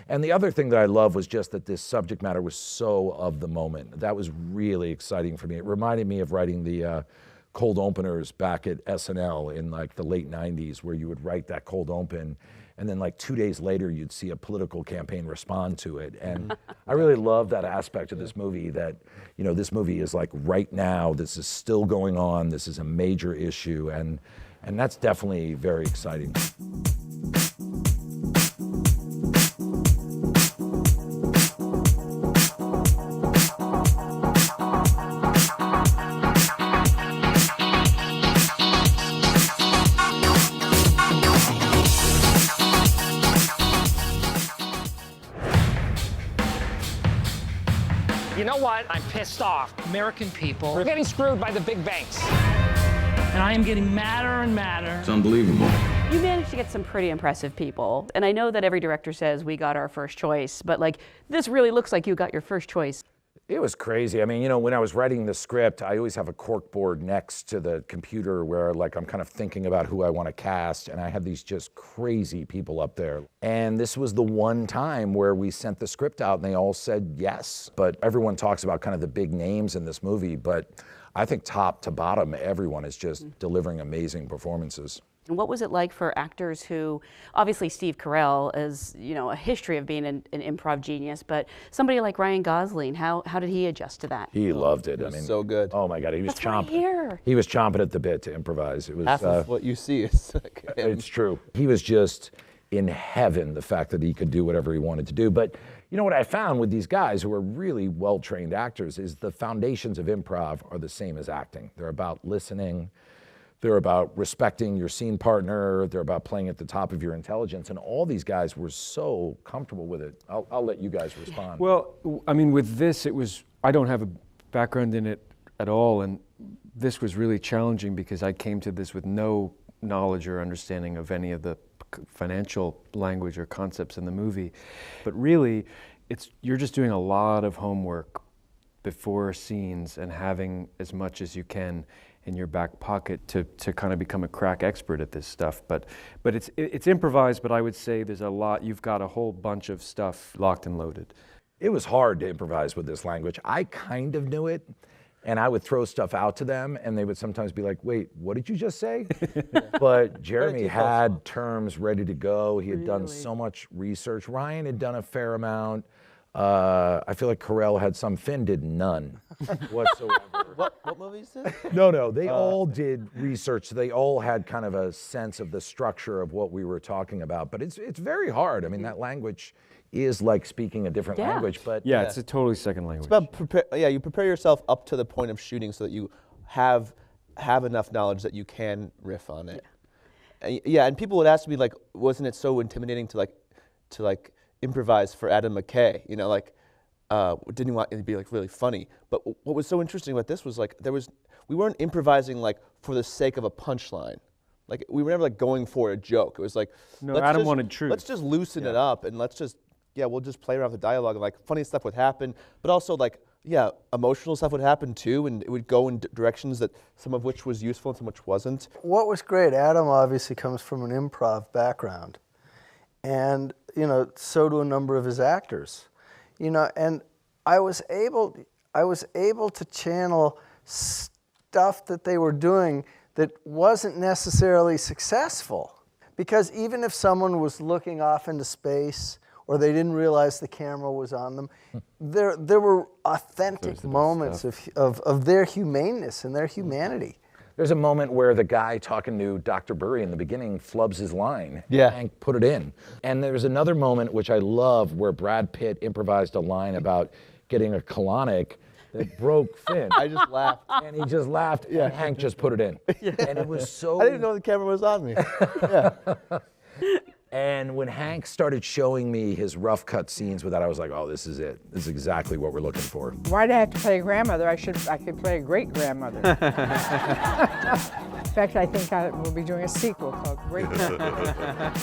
And the other thing that I love was just that this subject matter was so of the moment. That was really exciting for me. It reminded me of writing the cold openers back at SNL in like the late 90s, where you would write that cold open and then like 2 days later you'd see a political campaign respond to it. And I really love that aspect of this movie, that, you know, this movie is like right now, this is still going on, this is a major issue, and that's definitely very exciting. You know what? I'm pissed off. American people are getting screwed by the big banks. And I am getting madder and madder. It's unbelievable. You managed to get some pretty impressive people. And I know that every director says we got our first choice, but like, this really looks like you got your first choice. It was crazy. I mean, you know, when I was writing the script, I always have a corkboard next to the computer where like I'm kind of thinking about who I want to cast, and I had these just crazy people up there. And this was the one time where we sent the script out and they all said yes. But everyone talks about kind of the big names in this movie, but I think top to bottom, everyone is just delivering amazing performances. And what was it like for actors who, obviously Steve Carell is, you know, a history of being an improv genius, but somebody like Ryan Gosling, how did he adjust to that? He loved it. I mean, so good. Oh my God, he was That's right here. He was chomping at the bit to improvise. It was half of what you see is like him. It's true. He was just in heaven, the fact that he could do whatever he wanted to do. But you know what I found with these guys who are really well-trained actors is the foundations of improv are the same as acting. They're about listening. They're about respecting your scene partner. They're about playing at the top of your intelligence. And all these guys were so comfortable with it. I'll let you guys respond. Well, I mean, with this, I don't have a background in it at all. And this was really challenging because I came to this with no knowledge or understanding of any of the financial language or concepts in the movie. But really, you're just doing a lot of homework before scenes and having as much as you can in your back pocket to kind of become a crack expert at this stuff. But it's improvised, but I would say there's a lot, you've got a whole bunch of stuff locked and loaded. It was hard to improvise with this language. I kind of knew it, and I would throw stuff out to them, and they would sometimes be like, wait, what did you just say? But Jeremy had terms ready to go. He had done so much research. Ryan had done a fair amount. I feel like Carell had some. Finn did none whatsoever. What movie is this? No, they all did research. They all had kind of a sense of the structure of what we were talking about. But it's very hard. I mean, that language is like speaking a different language. But yeah, it's a totally second language. It's about you prepare yourself up to the point of shooting so that you have enough knowledge that you can riff on it. And people would ask me like, wasn't it so intimidating to improvise for Adam McKay, you know, like, didn't want it to be like really funny. But what was so interesting about this was like, we weren't improvising like for the sake of a punchline. Like we were never like going for a joke. It was like, no, Adam wanted truth. Let's just loosen it up and we'll just play around with the dialogue and like funny stuff would happen, but also like, emotional stuff would happen too, and it would go in directions that some of which was useful and some of which wasn't. What was great, Adam obviously comes from an improv background. And, you know, so do a number of his actors, you know, and I was able to channel stuff that they were doing that wasn't necessarily successful. Because even if someone was looking off into space or they didn't realize the camera was on them, there were authentic moments of their humaneness and their humanity. There's a moment where the guy talking to Dr. Burry in the beginning flubs his line. Yeah. Hank put it in. And there's another moment, which I love, where Brad Pitt improvised a line about getting a colonic that broke Finn. I just laughed. And he just laughed, and Hank just put it in. And it was so... I didn't even know the camera was on me. Yeah. And when Hank started showing me his rough cut scenes with that, I was like, oh, this is it. This is exactly what we're looking for. Why'd I have to play a grandmother? I could play a great grandmother. In fact, I think I will be doing a sequel called Great Grandmother.